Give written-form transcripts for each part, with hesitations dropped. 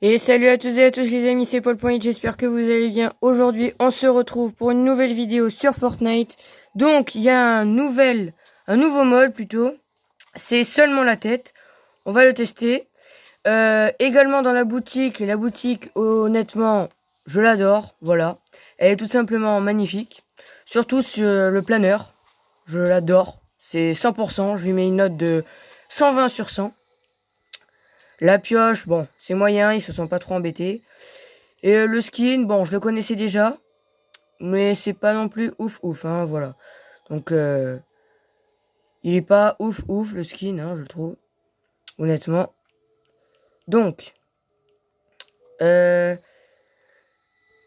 Et salut à tous et à tous les amis, c'est Paul.it, j'espère que vous allez bien. Aujourd'hui, on se retrouve pour une nouvelle vidéo sur Fortnite. Donc, il y a un nouveau mode plutôt. C'est seulement la tête. On va le tester. Également dans la boutique. Et la boutique, honnêtement, je l'adore. Voilà. Elle est tout simplement magnifique. Surtout sur le planeur. Je l'adore. C'est 100%. Je lui mets une note de 120 sur 100. La pioche, bon, c'est moyen, ils se sont pas trop embêtés. Et le skin, bon, je le connaissais déjà, mais c'est pas non plus ouf, hein, voilà. Donc, il est pas ouf, le skin, hein, je trouve, honnêtement. Donc, on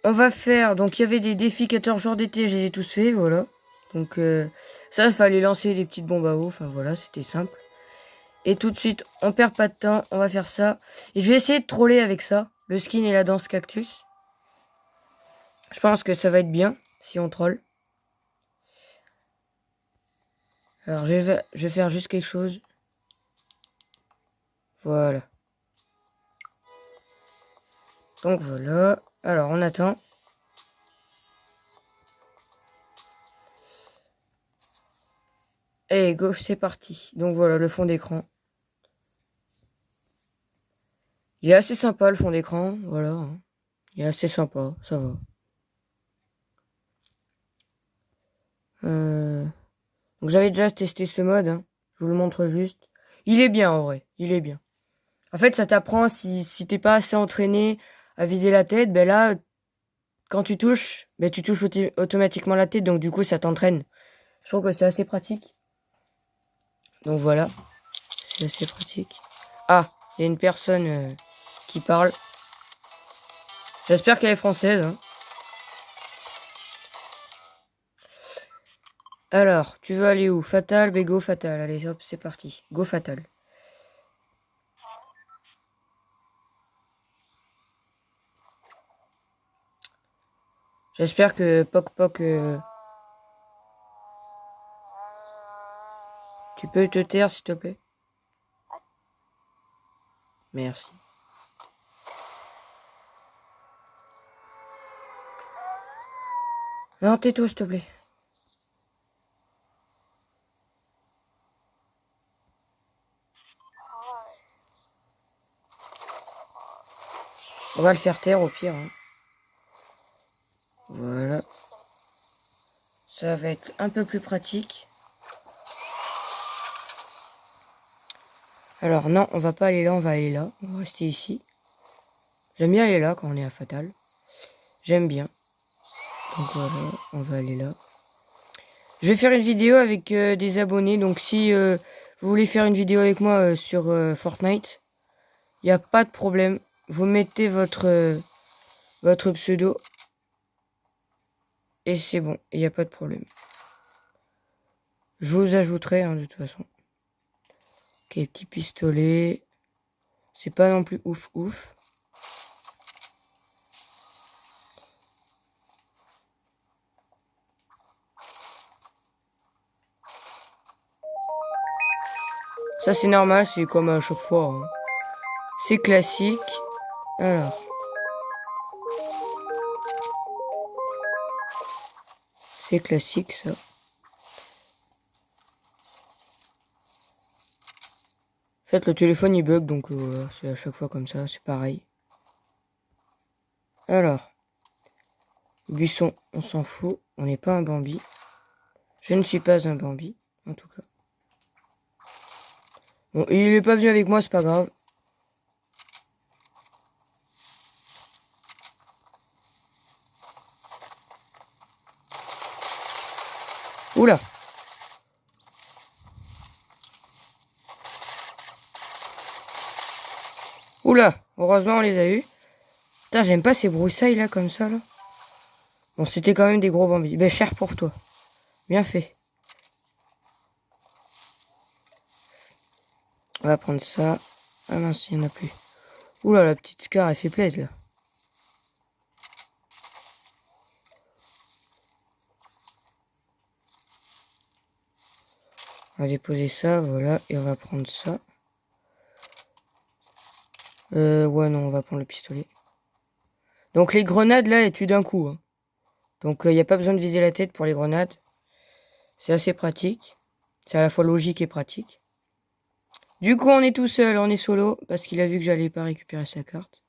va faire, donc il y avait des défis 14 jours d'été, je les ai tous faits, voilà. Donc, ça, il fallait lancer des petites bombes à eau, enfin voilà, c'était simple. Et tout de suite, on perd pas de temps, on va faire ça. Et je vais essayer de troller avec ça, le skin et la danse cactus. Je pense que ça va être bien, si on troll. Alors, je vais faire juste quelque chose. Voilà. Donc, voilà. Alors, on attend. Et go, c'est parti. Donc, voilà, le fond d'écran. Il est assez sympa, le fond d'écran. Voilà. Hein. Il est assez sympa, ça va. Donc, j'avais déjà testé ce mode. Hein. Je vous le montre juste. Il est bien, en vrai. Il est bien. En fait, ça t'apprend, si t'es pas assez entraîné à viser la tête, ben là, quand tu touches, ben tu touches automatiquement la tête. Donc, du coup, ça t'entraîne. Je trouve que c'est assez pratique. Donc, voilà. C'est assez pratique. Ah, il y a une personne qui parle. J'espère qu'elle est française. Hein. Alors, tu veux aller où? Fatal, go fatal. Allez, hop, c'est parti. Go fatal. J'espère que Poc Poc... Tu peux te taire, s'il te plaît? Merci. Non, tais-toi, s'il te plaît. On va le faire taire au pire. Hein. Voilà. Ça va être un peu plus pratique. Alors non, on va pas aller là, on va aller là. On va rester ici. J'aime bien aller là quand on est à Fatal. J'aime bien. Donc voilà, on va aller là. Je vais faire une vidéo avec des abonnés. Donc si vous voulez faire une vidéo avec moi sur Fortnite, il n'y a pas de problème. Vous mettez votre pseudo. Et c'est bon, il n'y a pas de problème. Je vous ajouterai hein, de toute façon. Ok, petit pistolet. C'est pas non plus ouf. Ça c'est normal, c'est comme à chaque fois. Hein. C'est classique. Alors. C'est classique ça. En fait le téléphone il bug donc voilà, c'est à chaque fois comme ça, c'est pareil. Alors. Buisson, on s'en fout, on n'est pas un Bambi. Je ne suis pas un Bambi, en tout cas. Bon, il est pas venu avec moi, c'est pas grave. Oula. Oula, heureusement on les a eu. Putain, j'aime pas ces broussailles là, comme ça là. Bon, c'était quand même des gros Bambi. Ben, cher pour toi. Bien fait. On va prendre ça. Ah mince, il n'y en a plus. Oula, la petite Scar, elle fait plaisir là. On va déposer ça, voilà, et on va prendre ça. Ouais, non, on va prendre le pistolet. Donc les grenades, là, elles tuent d'un coup. Hein. Donc il n'y a pas besoin de viser la tête pour les grenades. C'est assez pratique. C'est à la fois logique et pratique. Du coup, on est tout seul, on est solo, parce qu'il a vu que j'allais pas récupérer sa carte.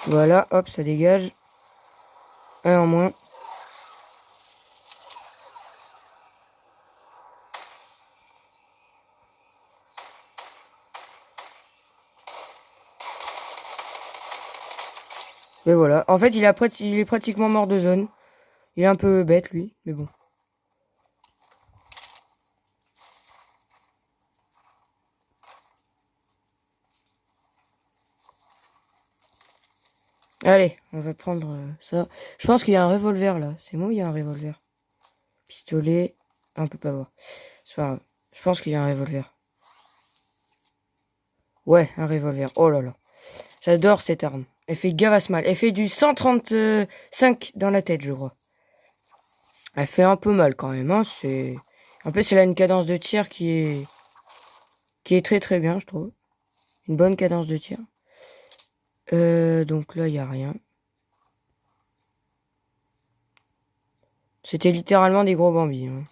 Voilà, hop, ça dégage. Un en moins. Et voilà. En fait, il est pratiquement mort de zone. Il est un peu bête, lui, mais bon. Allez, on va prendre ça. Je pense qu'il y a un revolver, là. C'est moi ou il y a un revolver? Pistolet. Ah, on peut pas voir. C'est pas grave. Je pense qu'il y a un revolver. Ouais, un revolver. Oh là là. J'adore cette arme. Elle fait gavasse mal. Elle fait du 135 dans la tête, je crois. Elle fait un peu mal quand même. Hein. En plus, elle a une cadence de tir qui est très très bien, je trouve. Une bonne cadence de tir. Donc là, il n'y a rien. C'était littéralement des gros bambis. Hein.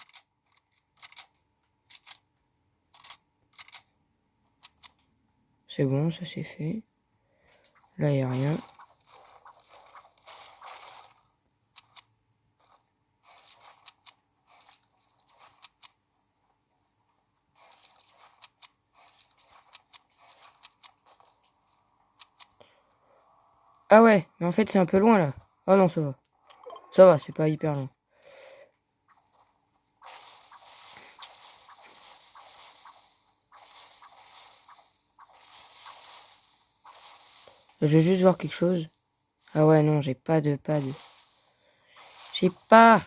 C'est bon, ça c'est fait. Là, il n'y a rien. Ah ouais, mais en fait, c'est un peu loin là. Ah non, ça va. Ça va, c'est pas hyper loin. Je vais juste voir quelque chose. Ah ouais, non, j'ai pas de pad. J'ai pas.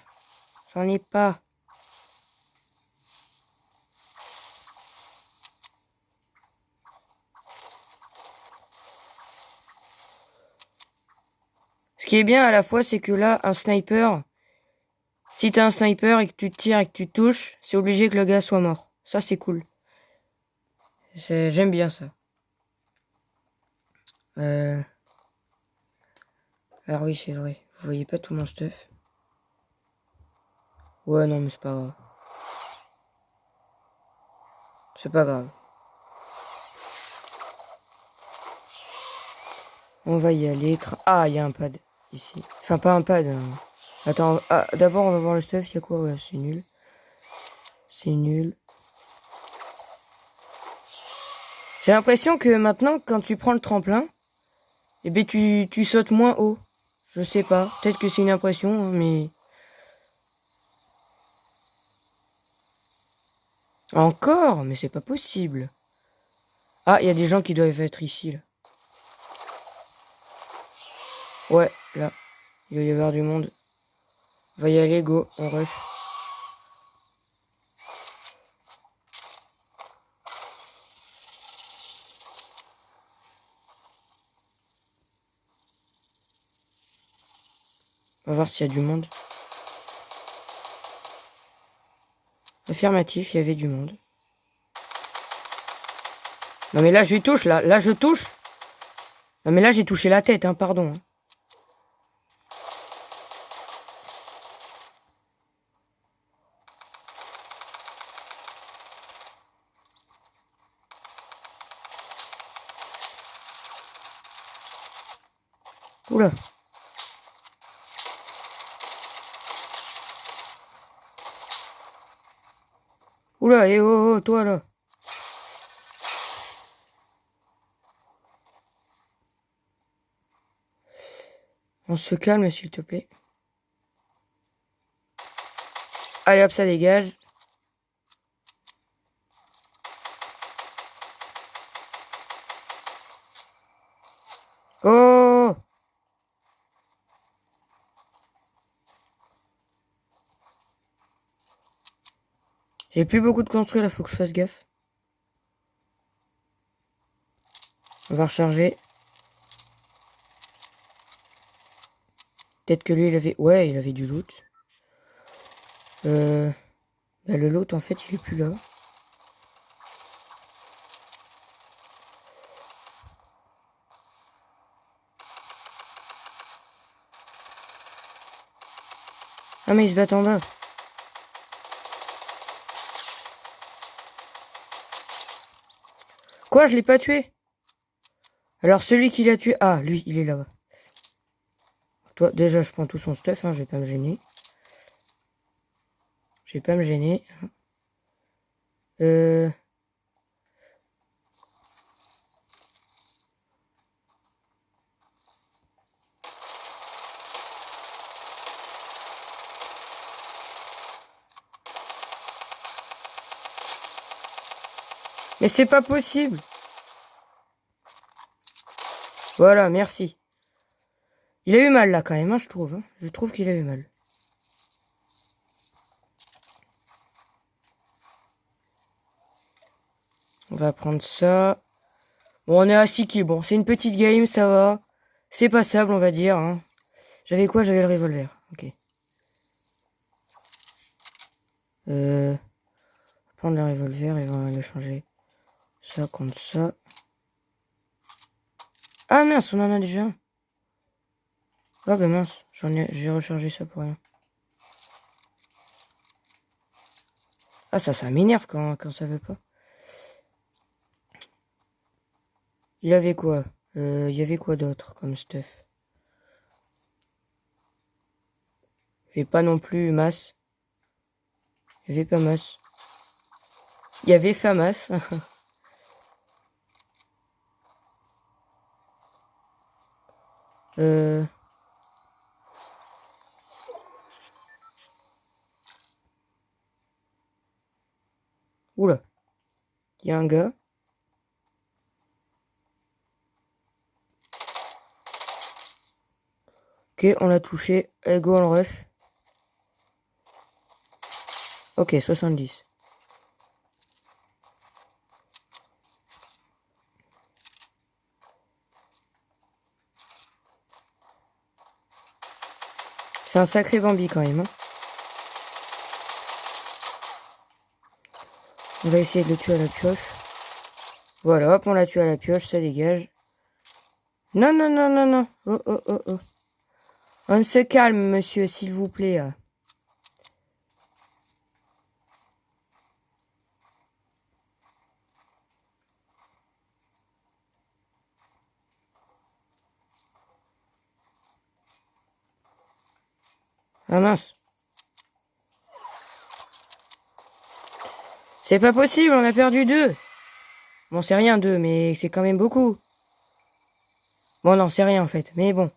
J'en ai pas. Ce qui est bien à la fois, c'est que là, un sniper, si t'as un sniper et que tu tires et que tu touches, c'est obligé que le gars soit mort. Ça, c'est cool. J'aime bien ça. Alors oui, c'est vrai. Vous voyez pas tout mon stuff. Ouais, non, mais c'est pas grave. C'est pas grave. On va y aller. Ah, il y a un pad ici. Enfin, pas un pad. Hein. Attends, d'abord, on va voir le stuff. Il y a quoi? Ouais, c'est nul. C'est nul. J'ai l'impression que maintenant, quand tu prends le tremplin, eh ben, tu sautes moins haut. Je sais pas. Peut-être que c'est une impression, hein, mais... Encore? Mais c'est pas possible. Ah, il y a des gens qui doivent être ici, là. Ouais, là. Il doit y avoir du monde. On va y aller, go. On rush. On va voir s'il y a du monde. Affirmatif, il y avait du monde. Non mais là je touche, là. Là je touche. Non mais là j'ai touché la tête, hein, pardon. Hein. Oula. Oula, eh oh, oh, toi là. On se calme s'il te plaît. Allez hop, ça dégage. Oh! J'ai plus beaucoup de construits là, faut que je fasse gaffe. On va recharger. Peut-être que lui, il avait... Ouais, il avait du loot. Bah, le loot, en fait, il est plus là. Ah, mais ils se battent en bas. Quoi, je l'ai pas tué? Alors, celui qui l'a tué... Ah, lui, il est là-bas. Toi, déjà, je prends tout son stuff, hein, je vais pas me gêner. Je vais pas me gêner. Mais c'est pas possible. Voilà, merci. Il a eu mal là quand même, hein, je trouve. Hein. Je trouve qu'il a eu mal. On va prendre ça. Bon, on est à 6 kills. Bon, c'est une petite game, ça va. C'est passable, on va dire. Hein. J'avais quoi? J'avais le revolver. Ok. Prendre le revolver et on va le changer. Ça contre ça. Ah mince, on en a déjà un. Ah bah mince, j'ai rechargé ça pour rien. Ah ça m'énerve quand ça veut pas. Il avait quoi? Il y avait quoi d'autre comme stuff? Il y avait pas non plus masse. Il y avait pas masse. Il y avait FAMAS. Oula. Il y a un gars. Ok, on l'a touché. Allez, go, on rush. Ok, 70. C'est un sacré Bambi quand même. Hein. On va essayer de le tuer à la pioche. Voilà, hop, on l'a tué à la pioche, ça dégage. Non, non, non, non, non. Oh, oh, oh, oh. On se calme, monsieur, s'il vous plaît. Ah mince. C'est pas possible, on a perdu 2. Bon, c'est rien 2, mais c'est quand même beaucoup. Bon, non, c'est rien en fait, mais bon.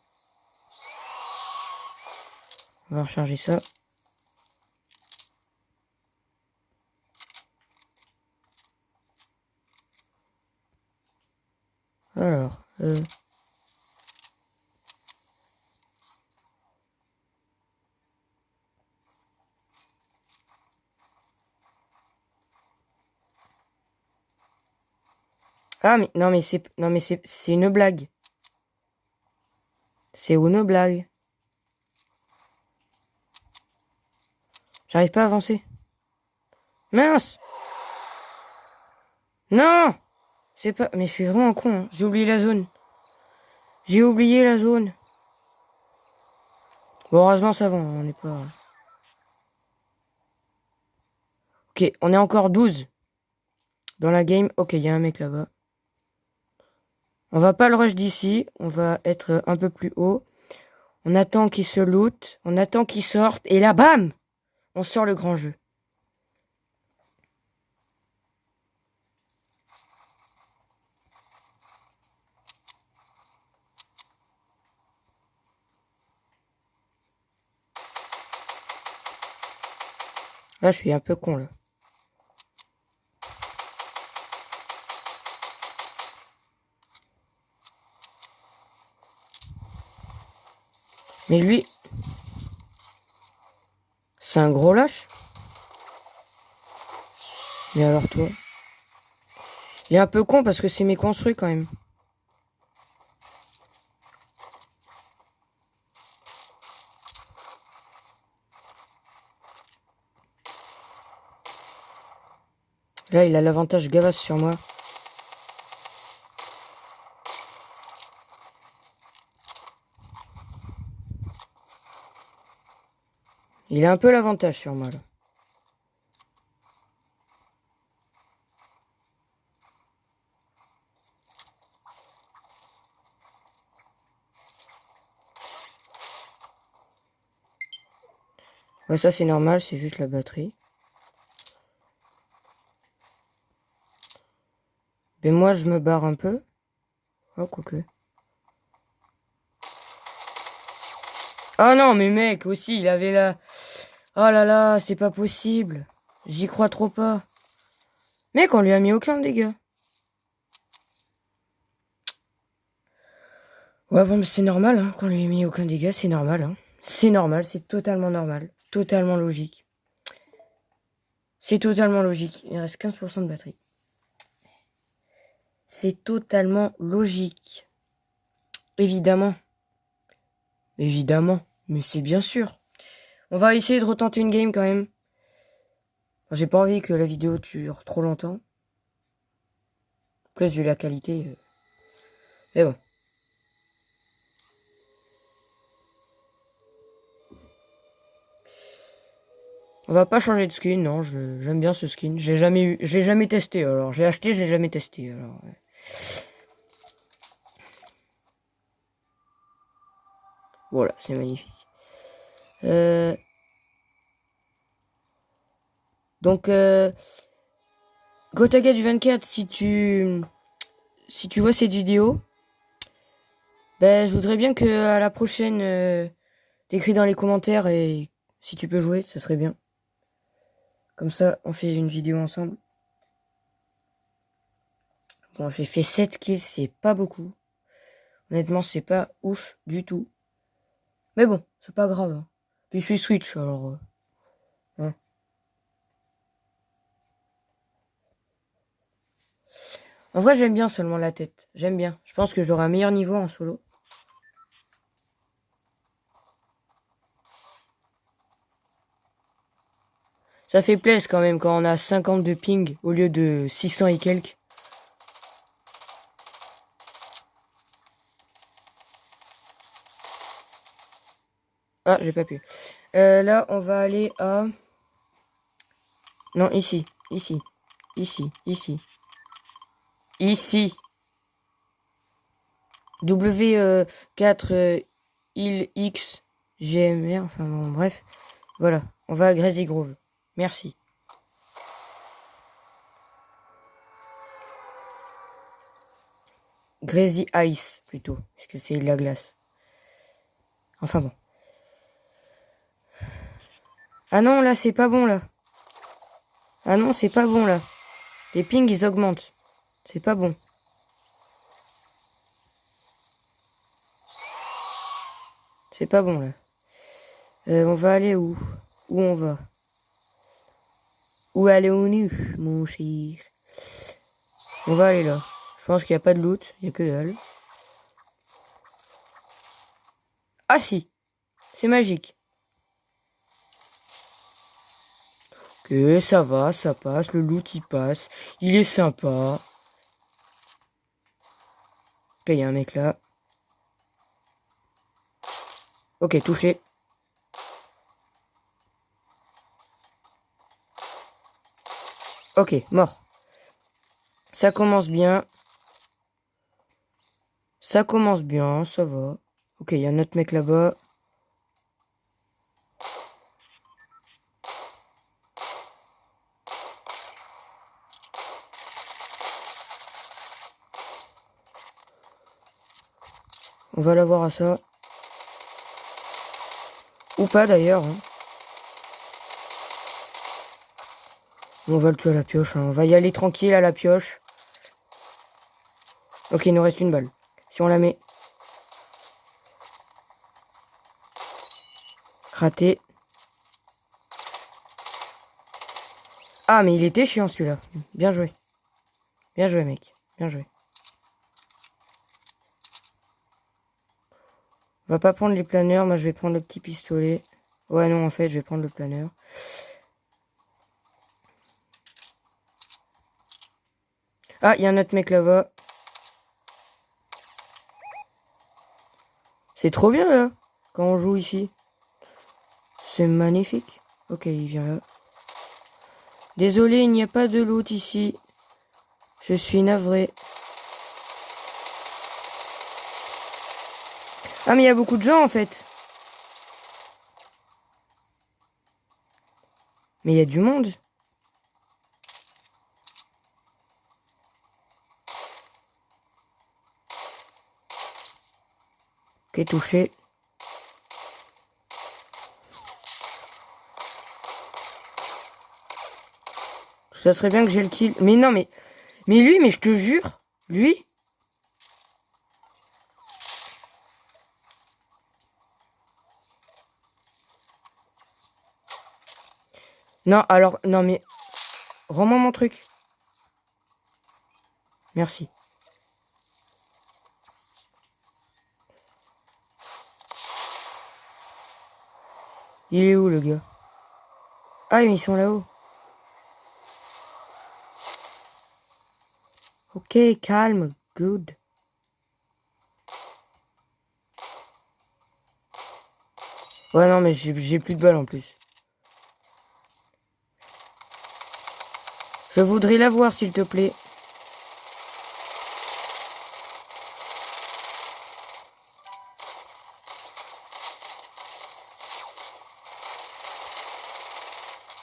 On va recharger ça. Alors, Ah, mais non, mais c'est une blague. C'est une blague. J'arrive pas à avancer. Mince! Non! C'est pas... Mais je suis vraiment con, hein. J'ai oublié la zone. J'ai oublié la zone. Bon, heureusement, ça va, on n'est pas... Ok, on est encore 12. Dans la game, ok, il y a un mec là-bas. On va pas le rush d'ici, on va être un peu plus haut. On attend qu'il se loot, on attend qu'il sorte, et là, bam! On sort le grand jeu. Là, je suis un peu con, là. Mais lui... C'est un gros lâche? Mais alors toi? Il est un peu con parce que c'est méconstruit quand même. Là, il a l'avantage Gavas sur moi. Il a un peu l'avantage sur moi, là. Ouais, ça c'est normal, c'est juste la batterie. Mais moi, je me barre un peu. Oh, quoique. Oh non, mais mec, aussi, il avait la... Oh là là, c'est pas possible. J'y crois trop pas. Mec, on lui a mis aucun dégât. Ouais, bon, mais c'est normal, hein, qu'on lui ait mis aucun dégât, c'est normal, hein. C'est normal, c'est totalement normal. Totalement logique. C'est totalement logique. Il reste 15% de batterie. C'est totalement logique. Évidemment. Évidemment. Mais c'est bien sûr. On va essayer de retenter une game quand même. J'ai pas envie que la vidéo dure trop longtemps. En plus, vu la qualité. Mais bon. On va pas changer de skin, non, j'aime bien ce skin. J'ai jamais testé, alors j'ai acheté, j'ai jamais testé, alors. Ouais. Voilà, c'est magnifique. Donc, Gotaga du 24, si tu vois cette vidéo, ben, je voudrais bien que à la prochaine, t'écris dans les commentaires et si tu peux jouer, ce serait bien. Comme ça, on fait une vidéo ensemble. Bon, j'ai fait 7 kills, c'est pas beaucoup. Honnêtement, c'est pas ouf du tout. Mais bon, c'est pas grave. Hein. Puis je suis Switch, alors... hein. En vrai, j'aime bien seulement la tête. J'aime bien. Je pense que j'aurai un meilleur niveau en solo. Ça fait plaisir quand même quand on a 50 de ping au lieu de 600 et quelques. Ah, j'ai pas pu. Là, on va aller à... Non, ici. Ici. Ici. Ici. Ici. W4 il X GMR. Enfin bon, bref. Voilà. On va à Grazy Grove. Merci. Grazy Ice, plutôt. Parce que c'est de la glace. Enfin bon. Ah non, là, c'est pas bon, là. Ah non, c'est pas bon, là. Les pings, ils augmentent. C'est pas bon. C'est pas bon, là. On va aller où? Où on va? Où allons-nous, mon cher? On va aller là. Je pense qu'il n'y a pas de loot. Il n'y a que dalle. Ah si! C'est magique. Ok, ça va, ça passe. Le loot, il passe. Il est sympa. Ok, il y a un mec là. Ok, touché. Ok, mort. Ça commence bien. Ça commence bien, ça va. Ok, il y a un autre mec là-bas. On va l'avoir à ça. Ou pas d'ailleurs. Hein. On va le tuer à la pioche. Hein. On va y aller tranquille à la pioche. Ok, il nous reste une balle. Si on la met. Raté. Ah, mais il était chiant celui-là. Bien joué. Bien joué, mec. Bien joué. On va pas prendre les planeurs. Moi, je vais prendre le petit pistolet. Ouais, non, en fait, je vais prendre le planeur. Ah, il y a un autre mec là-bas. C'est trop bien, là, quand on joue ici. C'est magnifique. Ok, il vient là. Désolé, il n'y a pas de loot ici. Je suis navré. Ah, mais il y a beaucoup de gens, en fait. Mais il y a du monde. Ok, touché. Ça serait bien que j'ai le kill. Mais non, mais lui, mais je te jure, lui. Non, alors, non, mais rends-moi mon truc. Merci. Il est où, le gars? Ah, mais ils sont là-haut. Ok, calme, good. Ouais, non, mais j'ai plus de balles en plus. Je voudrais la voir, s'il te plaît.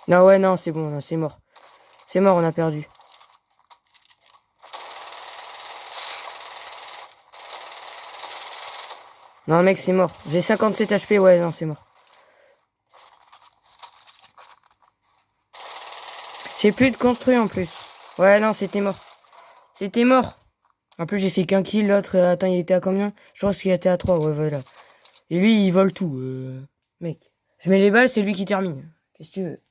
Non, ouais, non, c'est bon, c'est mort. C'est mort, on a perdu. Non, mec, c'est mort. J'ai 57 HP, ouais, non, c'est mort. J'ai plus de construit en plus. Ouais, non, c'était mort. C'était mort. En plus, j'ai fait qu'un kill, l'autre, attends, il était à combien? Je pense qu'il était à 3, ouais, voilà. Et lui, il vole tout, mec. Je mets les balles, c'est lui qui termine. Qu'est-ce que tu veux?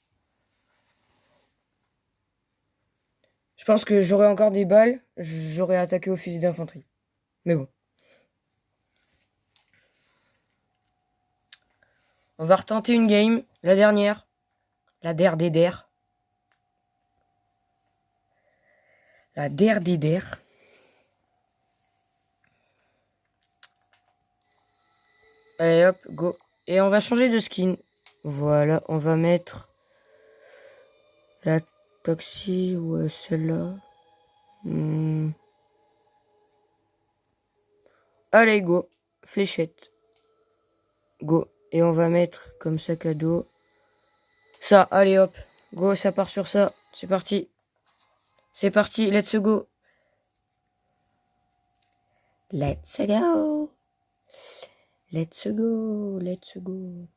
Je pense que j'aurais encore des balles, j'aurais attaqué au fusil d'infanterie. Mais bon. On va retenter une game, la dernière. La der des der. La der des der. Allez hop, go. Et on va changer de skin. Voilà, on va mettre la Toxie ou celle-là. Allez, go. Fléchette. Go. Et on va mettre comme sac à dos. Ça, allez hop. Go, ça part sur ça. C'est parti. C'est parti, let's go. Let's go. Let's go. Let's go.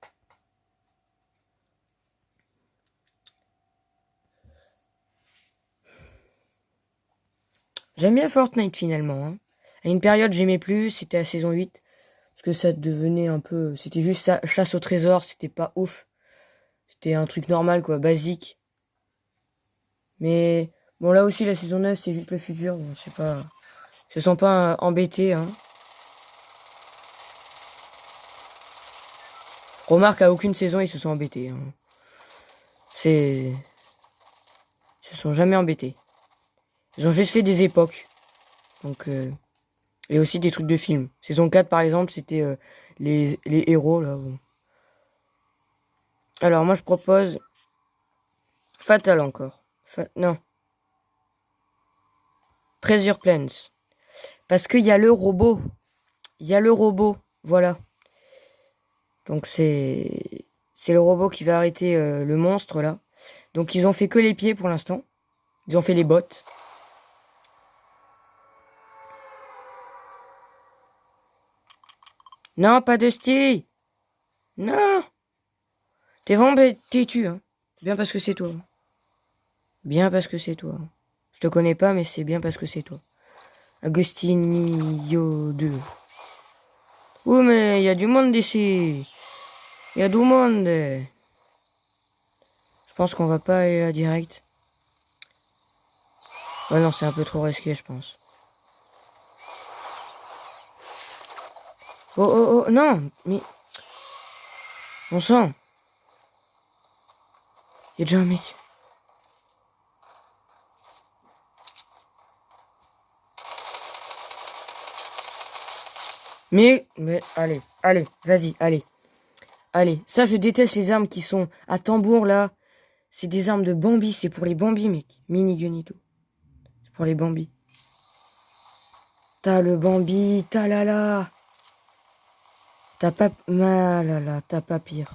J'aime bien Fortnite finalement. Hein. À une période, j'aimais plus. C'était la saison 8. Parce que ça devenait un peu... C'était juste ça, chasse au trésor. C'était pas ouf. C'était un truc normal, quoi. Basique. Mais... Bon, là aussi, la saison 9, c'est juste le futur. Bon, je sais pas... Ils se sont pas embêtés, hein. Remarque, à aucune saison, ils se sont embêtés. Hein. C'est... Ils se sont jamais embêtés. Ils ont juste fait des époques. Donc... Et aussi des trucs de films. Saison 4, par exemple, c'était les héros, là. Bon. Alors, moi, je propose... Fatal encore. Non. Pressure Plans. Parce qu'il y a le robot. Il y a le robot. Voilà. Donc, c'est le robot qui va arrêter le monstre, là. Donc, ils ont fait que les pieds pour l'instant. Ils ont fait les bottes. Non, pas de style. Non. T'es vraiment têtu, hein. Bien parce que c'est toi. Bien parce que c'est toi. Je te connais pas, mais c'est bien parce que c'est toi. Agustinio 2. Oui, mais il y a du monde ici. Il y a du monde. Je pense qu'on va pas aller là direct. Ouais, non, c'est un peu trop risqué, je pense. Oh, oh, oh, non, mais... On sent. Il y a déjà un mec. Mais, allez, allez, vas-y, allez. Allez, ça, je déteste les armes qui sont à tambour, là. C'est des armes de Bambi, c'est pour les Bambi, mec. Mini Gunito. C'est pour les Bambi. T'as le Bambi, t'as là là. T'as pas... Ah là là, t'as pas pire.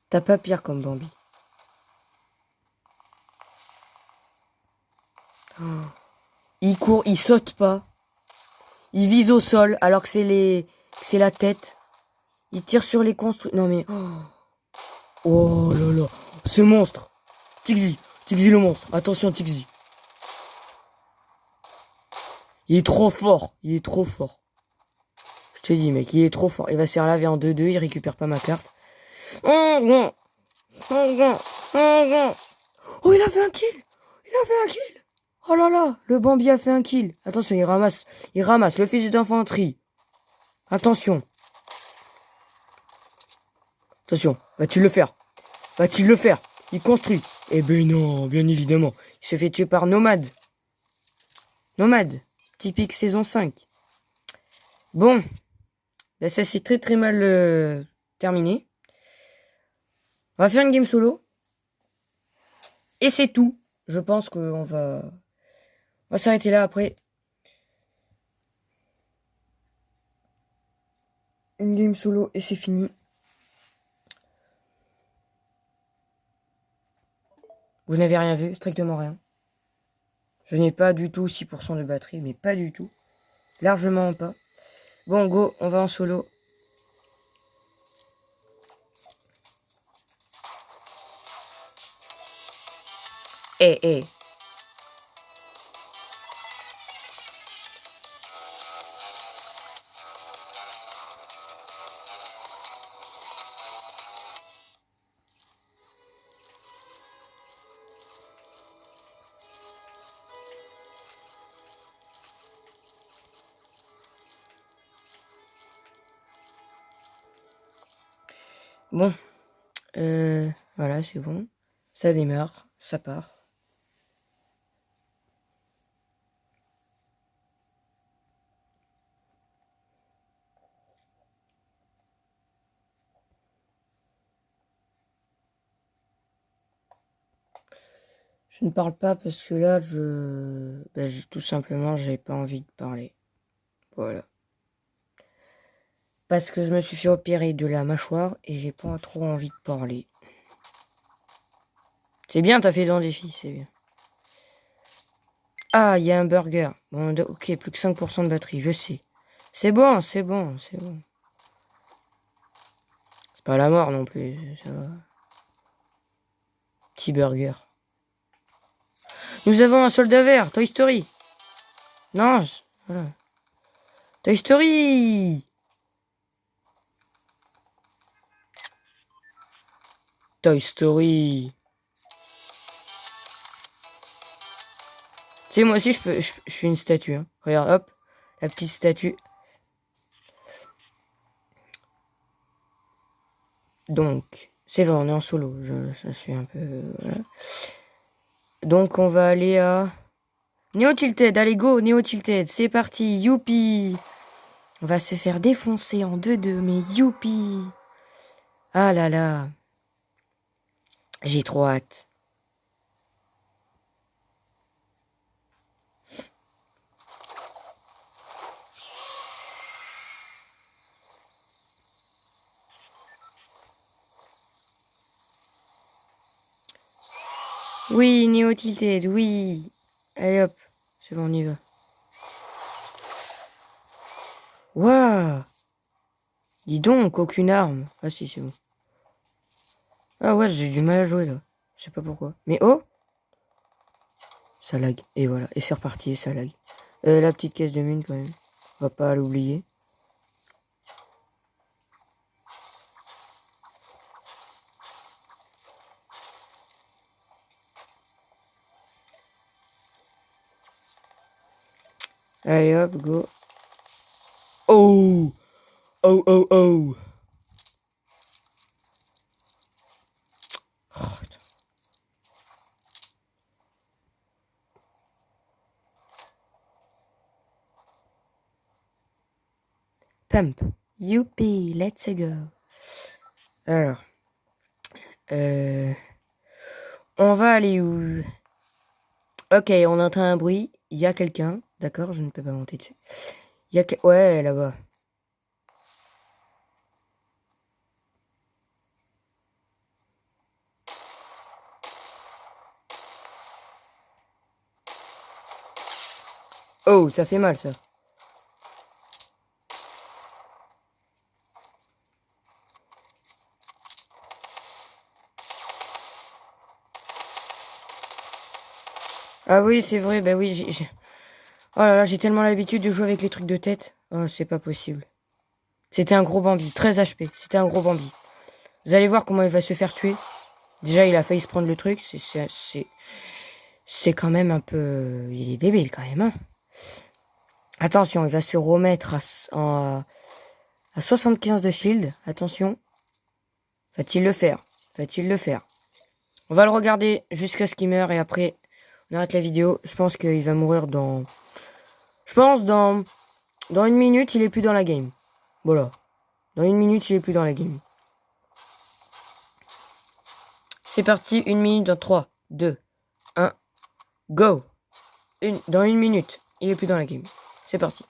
T'as pas pire comme Bambi. Oh. Il court, il saute pas. Il vise au sol alors que c'est la tête. Il tire sur les construits. Non mais... Oh là là. Ce monstre. Tixi. Tixi le monstre. Attention Tixi. Il est trop fort. Il est trop fort. Je te dis mec, il est trop fort. Il va se faire laver en 2-2. Il récupère pas ma carte. Oh il a fait un kill. Il a fait un kill. Oh là là. Le Bambi a fait un kill. Attention, il ramasse. Il ramasse le fusil d'infanterie. Attention. Attention. Va-t-il le faire? Va-t-il le faire? Il construit. Eh ben non, bien évidemment. Il se fait tuer par Nomade. Nomade. Typique saison 5. Bon. Ben ça s'est très très mal terminé. On va faire une game solo. Et c'est tout. Je pense qu'on va s'arrêter là après. Une game solo et c'est fini. Vous n'avez rien vu, strictement rien. Je n'ai pas du tout 6% de batterie, mais pas du tout. Largement pas. Bon, go, on va en solo. Eh, eh. Bon. Voilà, c'est bon. Ça démarre, ça part. Je ne parle pas parce que là, tout simplement, j'ai pas envie de parler. Voilà. Parce que je me suis fait opérer de la mâchoire et j'ai pas trop envie de parler. C'est bien, t'as fait dans défi, c'est bien. Ah, il y a un burger. Bon, ok, plus que 5% de batterie, je sais. C'est bon, c'est bon, c'est bon. C'est pas la mort non plus, ça va. Petit burger. Nous avons un soldat vert, Toy Story. Non, voilà. Toy Story. Toy Story. Tu sais, moi aussi, je suis une statue. Hein. Regarde, hop, la petite statue. Donc, c'est vrai, on est en solo. Je suis un peu... Voilà. Donc, on va aller à... Neo Tilted, allez, go, Neo Tilted. C'est parti, youpi. On va se faire défoncer en 2-2, mais youpi. Ah là là. J'ai trop hâte. Oui, Neo Tilted, oui. Allez hop, c'est bon, on y va. Waouh. Dis donc, aucune arme. Ah si, c'est bon. Ah ouais, j'ai du mal à jouer là. Je sais pas pourquoi. Mais oh, ça lag. Et voilà, et c'est reparti, et ça lag. La petite caisse de mine quand même. On va pas l'oublier. Allez hop, go. Oh. Oh, oh, oh. Oh, Pump. Youpi, let's go. Alors. On va aller où? Ok, on entend un bruit. Il y a quelqu'un. D'accord, je ne peux pas monter dessus. Il y a ouais, là-bas. Oh, ça fait mal, ça. Ah oui, c'est vrai, bah oui, oh là là, j'ai tellement l'habitude de jouer avec les trucs de tête. Oh, c'est pas possible. C'était un gros Bambi, 13 HP, c'était un gros Bambi. Vous allez voir comment il va se faire tuer. Déjà, il a failli se prendre le truc, c'est quand même un peu... Il est débile, quand même, hein. Attention, il va se remettre à 75 de shield. Attention. Va-t-il le faire? Va-t-il le faire? On va le regarder jusqu'à ce qu'il meure et après, on arrête la vidéo. Je pense qu'il va mourir dans... Je pense dans 1 minute, il est plus dans la game. Voilà. Dans 1 minute, il est plus dans la game. C'est parti, 1 minute dans 3, 2, 1, go! Dans 1 minute, il est plus dans la game. C'est parti.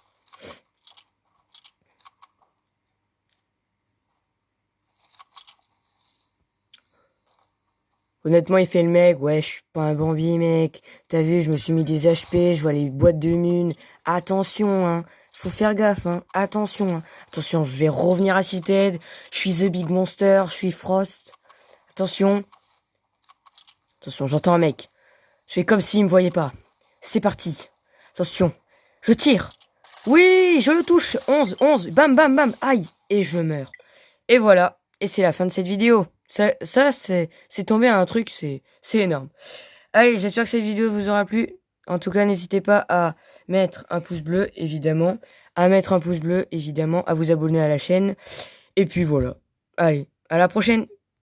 Honnêtement, il fait le mec. Ouais, je suis pas un Bambi, mec. T'as vu, je me suis mis des HP, je vois les boîtes de mine. Attention, hein. Faut faire gaffe, hein. Attention, hein. Attention, je vais revenir à Cited. Je suis The Big Monster, je suis Frost. Attention. Attention, j'entends un mec. Je fais comme s'il me voyait pas. C'est parti. Attention. Je tire. Oui, je le touche. 11, 11. Bam, bam, bam. Aïe. Et je meurs. Et voilà. Et c'est la fin de cette vidéo. Ça c'est tombé à un truc, c'est énorme. Allez, j'espère que cette vidéo vous aura plu. En tout cas, n'hésitez pas à mettre un pouce bleu, évidemment. À mettre un pouce bleu, évidemment. À vous abonner à la chaîne. Et puis voilà. Allez, à la prochaine.